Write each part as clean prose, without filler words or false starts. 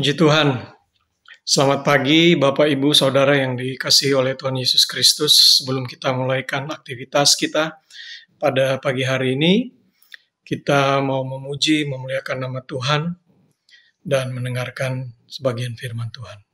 Puji Tuhan. Selamat pagi Bapak Ibu Saudara yang dikasihi oleh Tuhan Yesus Kristus. Sebelum kita mulaikan aktivitas kita pada pagi hari ini, kita mau memuji, memuliakan nama Tuhan dan mendengarkan sebagian firman Tuhan.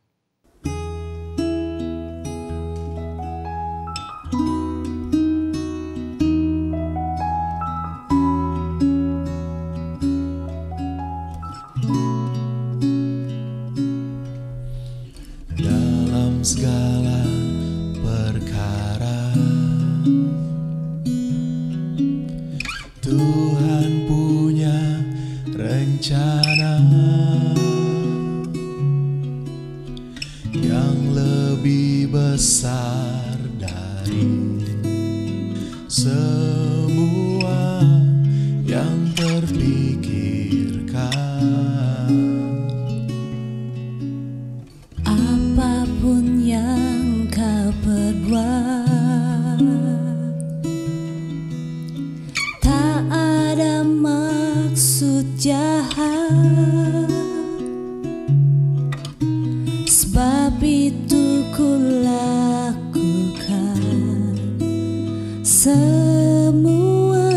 Segala perkara Tuhan punya rencana yang lebih besar dari semua yang terpikirkan. Apapun yang kau perbuat, tak ada maksud jahat. Sebab itu ku lakukan semua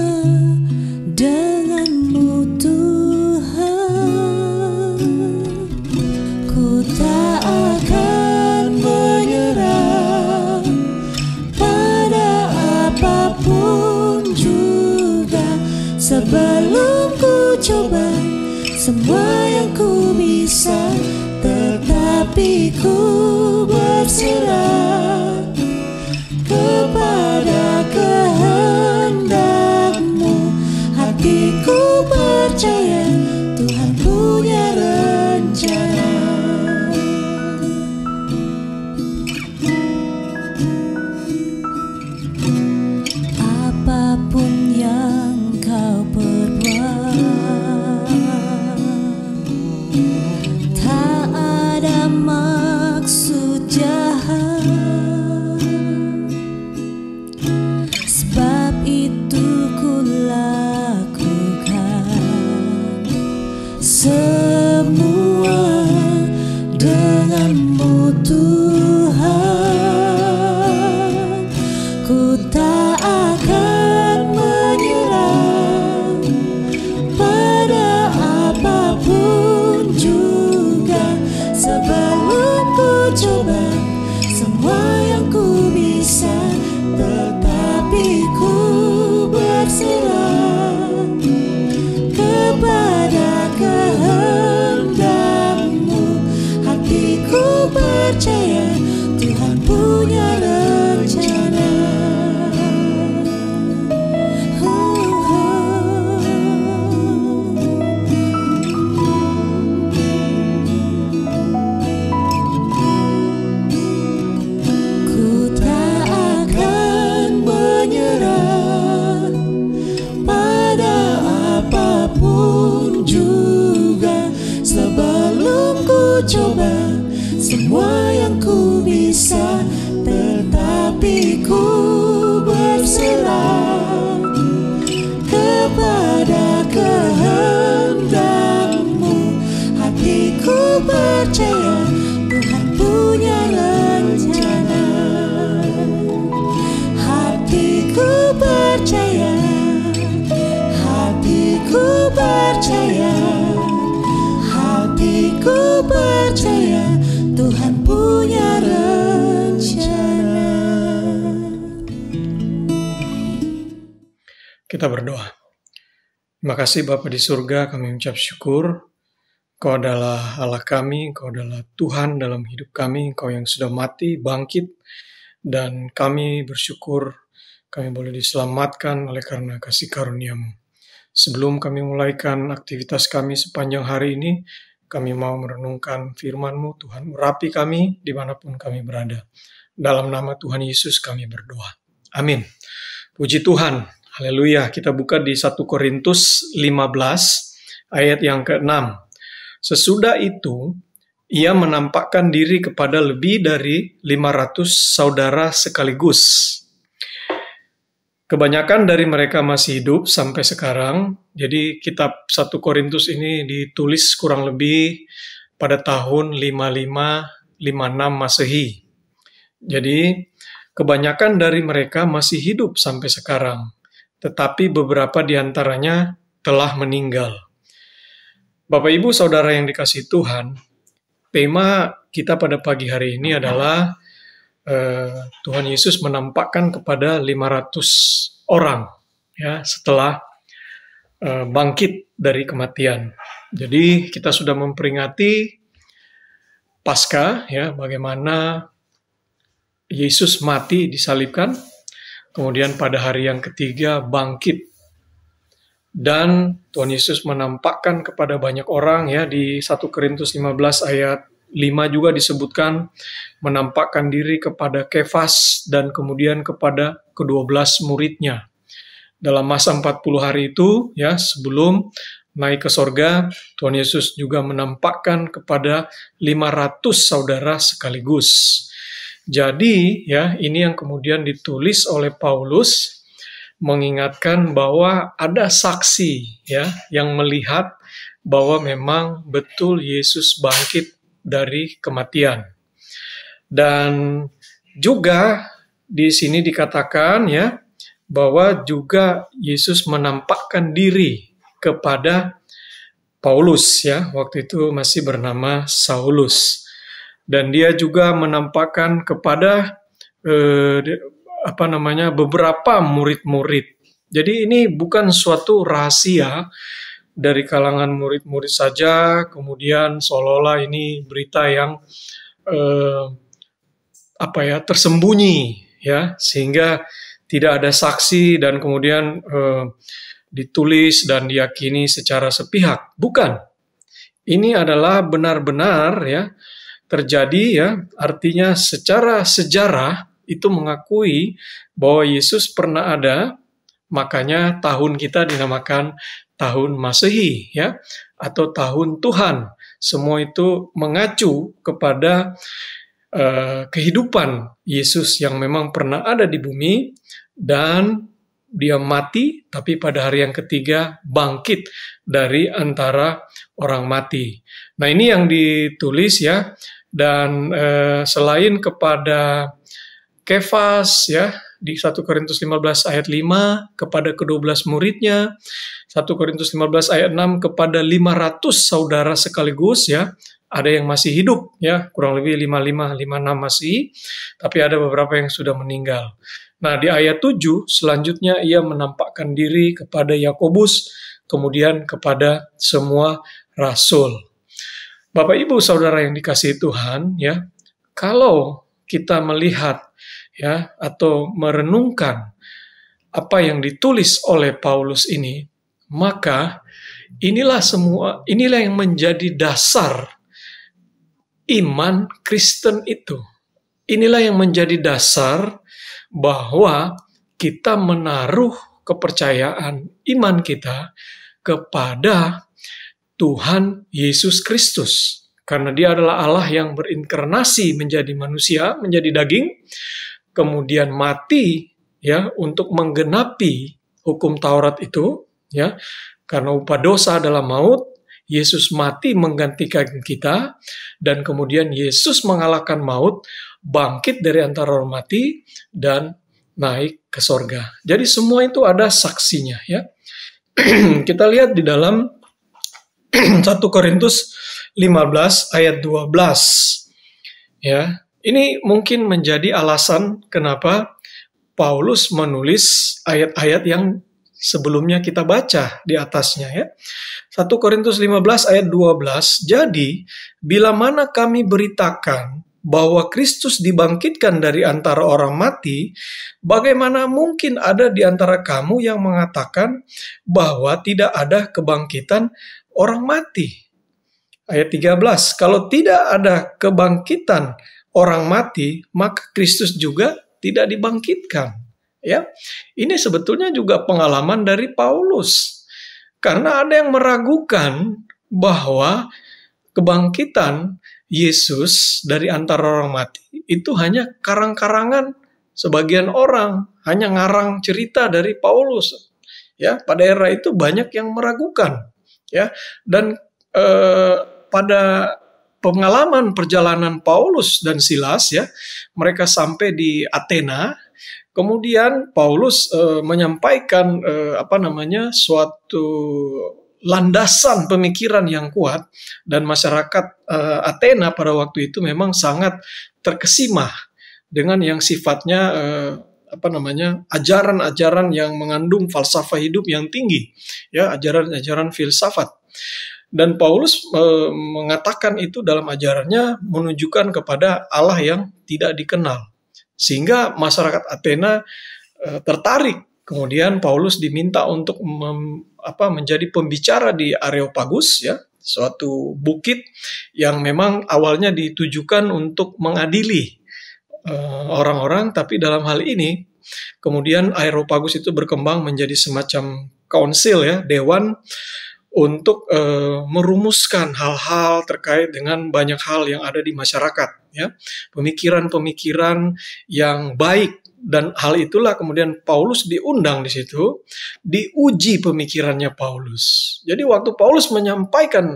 denganmu Tuhan. Ku tak akan menyerah pada apapun juga, sebelum ku coba semua yang ku bisa, tetapi ku berserah kepada kehendak-Mu. Hatiku percaya Tuhan punya rencana. Apapun yang kau perbuat, tak ada maksud jahat. Sebab itu ku lakukan semua denganmu Tuhan. Ku tak akan menyerah pada apapun juga, sebelum ku coba semua yang ku bisa, tetapi ku berserah kepada kehendak-Mu. Hatiku percaya Tuhan punya rencana. Ku tak akan menyerah pada apapun juga, sebelum ku coba semua yang ku bisa, tetapi ku berserah kepada kehendak-Mu. Hatiku percaya Tuhan punya rencana. Hatiku percaya, hatiku percaya, hatiku percaya Tuhan punya rencana. Kita berdoa. Terima kasih Bapa di surga, kami mengucap syukur. Engkau adalah Allah kami, Engkau adalah Tuhan dalam hidup kami, Engkau yang sudah mati, bangkit, dan kami bersyukur kami boleh diselamatkan oleh karena kasih karunia-Mu. Sebelum kami mulaikan aktivitas kami sepanjang hari ini, kami mau merenungkan firman-Mu. Tuhan, urapi kami dimanapun kami berada. Dalam nama Tuhan Yesus kami berdoa. Amin. Puji Tuhan. Haleluya. Kita buka di 1 Korintus 15 ayat yang ke-6. Sesudah itu, ia menampakkan diri kepada lebih dari 500 saudara sekaligus. Kebanyakan dari mereka masih hidup sampai sekarang. Jadi kitab 1 Korintus ini ditulis kurang lebih pada tahun 55-56 Masehi. Jadi kebanyakan dari mereka masih hidup sampai sekarang, tetapi beberapa di antaranya telah meninggal. Bapak Ibu Saudara yang dikasihi Tuhan, tema kita pada pagi hari ini adalah Tuhan Yesus menampakkan kepada 500 orang ya setelah bangkit dari kematian. Jadi kita sudah memperingati Paskah ya, bagaimana Yesus mati disalibkan, kemudian pada hari yang ketiga bangkit. Dan Tuhan Yesus menampakkan kepada banyak orang ya, di 1 Korintus 15 ayat 5 juga disebutkan menampakkan diri kepada Kefas dan kemudian kepada ke-12 muridnya. Dalam masa 40 hari itu ya, sebelum naik ke sorga, Tuhan Yesus juga menampakkan kepada 500 saudara sekaligus. Jadi ya, ini yang kemudian ditulis oleh Paulus mengingatkan bahwa ada saksi ya yang melihat bahwa memang betul Yesus bangkit dari kematian. Dan juga di sini dikatakan ya bahwa juga Yesus menampakkan diri kepada Paulus ya, waktu itu masih bernama Saulus. Dan dia juga menampakkan kepada beberapa murid-murid. Jadi ini bukan suatu rahasia dari kalangan murid-murid saja, kemudian seolah-olah ini berita yang tersembunyi ya, sehingga tidak ada saksi dan kemudian ditulis dan diyakini secara sepihak. Bukan. Ini adalah benar-benar ya terjadi ya, artinya secara sejarah itu mengakui bahwa Yesus pernah ada, makanya tahun kita dinamakan tahun Masehi ya, atau tahun Tuhan. Semua itu mengacu kepada kehidupan Yesus yang memang pernah ada di bumi dan dia mati, tapi pada hari yang ketiga bangkit dari antara orang mati. Nah ini yang ditulis ya, dan selain kepada Kefas ya di 1 Korintus 15 ayat 5 kepada ke-12 muridnya, 1 Korintus 15 ayat 6 kepada 500 saudara sekaligus ya, ada yang masih hidup ya, kurang lebih 55-56 masih, tapi ada beberapa yang sudah meninggal. Nah di ayat 7 selanjutnya ia menampakkan diri kepada Yakobus, kemudian kepada semua rasul. Bapak Ibu Saudara yang dikasihi Tuhan ya, kalau kita melihat ya atau merenungkan apa yang ditulis oleh Paulus ini, maka inilah yang menjadi dasar iman Kristen itu. Inilah yang menjadi dasar bahwa kita menaruh kepercayaan iman kita kepada Tuhan Yesus Kristus. Karena dia adalah Allah yang berinkarnasi menjadi manusia, menjadi daging, kemudian mati ya untuk menggenapi hukum Taurat itu ya, karena upah dosa adalah maut. Yesus mati menggantikan kita, dan kemudian Yesus mengalahkan maut, bangkit dari antara orang mati dan naik ke sorga. Jadi semua itu ada saksinya ya. Kita lihat di dalam 1 Korintus 15 ayat 12 ya. Ini mungkin menjadi alasan kenapa Paulus menulis ayat-ayat yang sebelumnya kita baca di atasnya ya. 1 Korintus 15 ayat 12, jadi bila mana kami beritakan bahwa Kristus dibangkitkan dari antara orang mati, bagaimana mungkin ada di antara kamu yang mengatakan bahwa tidak ada kebangkitan orang mati? Ayat 13, kalau tidak ada kebangkitan orang mati, maka Kristus juga tidak dibangkitkan. Ya, ini sebetulnya juga pengalaman dari Paulus. Karena ada yang meragukan bahwa kebangkitan Yesus dari antara orang mati itu hanya karang-karangan sebagian orang, hanya ngarang cerita dari Paulus. Ya, pada era itu banyak yang meragukan. Ya, dan pada pengalaman perjalanan Paulus dan Silas, ya, mereka sampai di Athena. Kemudian Paulus menyampaikan suatu landasan pemikiran yang kuat, dan masyarakat Athena pada waktu itu memang sangat terkesima dengan yang sifatnya ajaran-ajaran yang mengandung falsafah hidup yang tinggi, ya, ajaran-ajaran filsafat. Dan Paulus mengatakan itu dalam ajarannya menunjukkan kepada Allah yang tidak dikenal, sehingga masyarakat Athena tertarik. Kemudian Paulus diminta untuk menjadi pembicara di Areopagus, ya, suatu bukit yang memang awalnya ditujukan untuk mengadili orang-orang, tapi dalam hal ini kemudian Areopagus itu berkembang menjadi semacam konsil, ya, dewan untuk merumuskan hal-hal terkait dengan banyak hal yang ada di masyarakat, ya, pemikiran-pemikiran yang baik. Dan hal itulah kemudian Paulus diundang di situ, diuji pemikirannya Paulus. Jadi waktu Paulus menyampaikan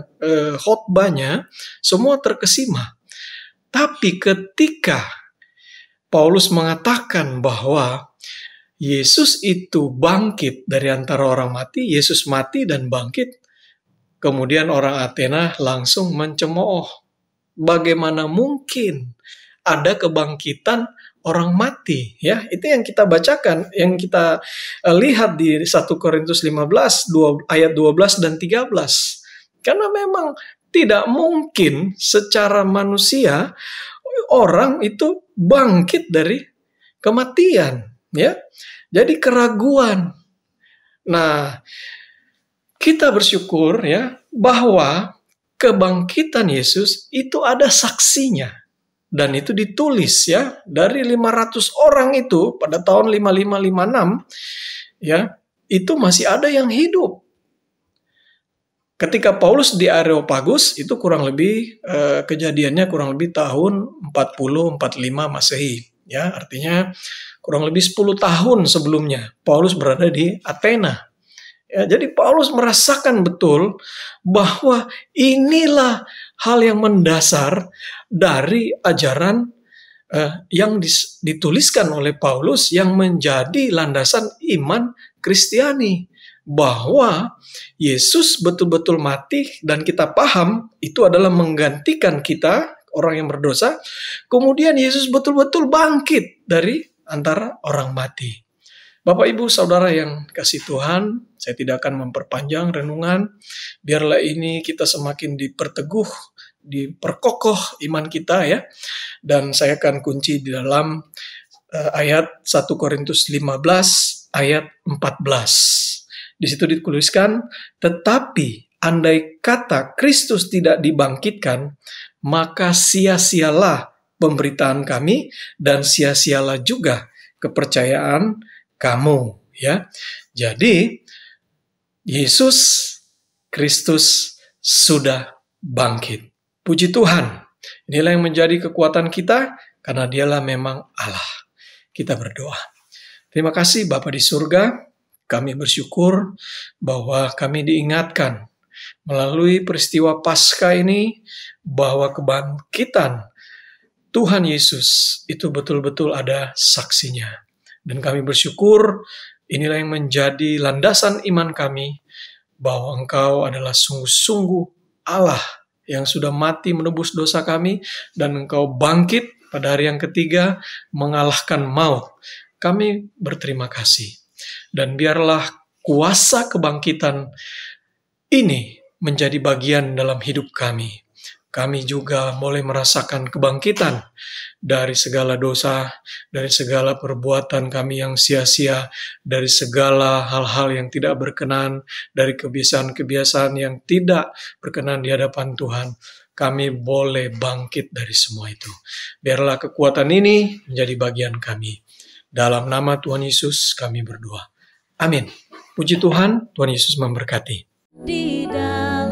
khotbahnya, semua terkesima. Tapi ketika Paulus mengatakan bahwa Yesus itu bangkit dari antara orang mati, Yesus mati dan bangkit, kemudian orang Athena langsung mencemooh. Bagaimana mungkin ada kebangkitan orang mati, ya? Itu yang kita bacakan, yang kita lihat di 1 Korintus 15 ayat 12 dan 13. Karena memang tidak mungkin secara manusia orang itu bangkit dari kematian, ya. Jadi keraguan. Nah, kita bersyukur, ya, bahwa kebangkitan Yesus itu ada saksinya. Dan itu ditulis, ya, dari 500 orang itu pada tahun 5556, ya, itu masih ada yang hidup. Ketika Paulus di Areopagus itu kurang lebih kejadiannya kurang lebih tahun 40-45 Masehi, ya, artinya kurang lebih 10 tahun sebelumnya Paulus berada di Athena. Ya, jadi Paulus merasakan betul bahwa inilah hal yang mendasar dari ajaran yang dituliskan oleh Paulus yang menjadi landasan iman Kristiani. Bahwa Yesus betul-betul mati dan kita paham itu adalah menggantikan kita, orang yang berdosa. Kemudian Yesus betul-betul bangkit dari antara orang mati. Bapak, Ibu, Saudara yang kasih Tuhan, saya tidak akan memperpanjang renungan. Biarlah ini kita semakin diperteguh, diperkokoh iman kita, ya. Dan saya akan kunci di dalam ayat 1 Korintus 15 ayat 14. Di situ dituliskan, tetapi andai kata Kristus tidak dibangkitkan, maka sia-sialah pemberitaan kami dan sia-sialah juga kepercayaan kamu, ya. Jadi Yesus Kristus sudah bangkit. Puji Tuhan. Inilah yang menjadi kekuatan kita karena Dialah memang Allah. Kita berdoa. Terima kasih Bapa di surga. Kami bersyukur bahwa kami diingatkan melalui peristiwa Paskah ini bahwa kebangkitan Tuhan Yesus itu betul-betul ada saksinya. Dan kami bersyukur inilah yang menjadi landasan iman kami bahwa Engkau adalah sungguh-sungguh Allah yang sudah mati menebus dosa kami dan Engkau bangkit pada hari yang ketiga mengalahkan maut. Kami berterima kasih. Dan biarlah kuasa kebangkitan ini menjadi bagian dalam hidup kami. Kami juga boleh merasakan kebangkitan dari segala dosa, dari segala perbuatan kami yang sia-sia, dari segala hal-hal yang tidak berkenan, dari kebiasaan-kebiasaan yang tidak berkenan di hadapan Tuhan. Kami boleh bangkit dari semua itu. Biarlah kekuatan ini menjadi bagian kami. Dalam nama Tuhan Yesus kami berdoa. Amin. Puji Tuhan, Tuhan Yesus memberkati. Di dalam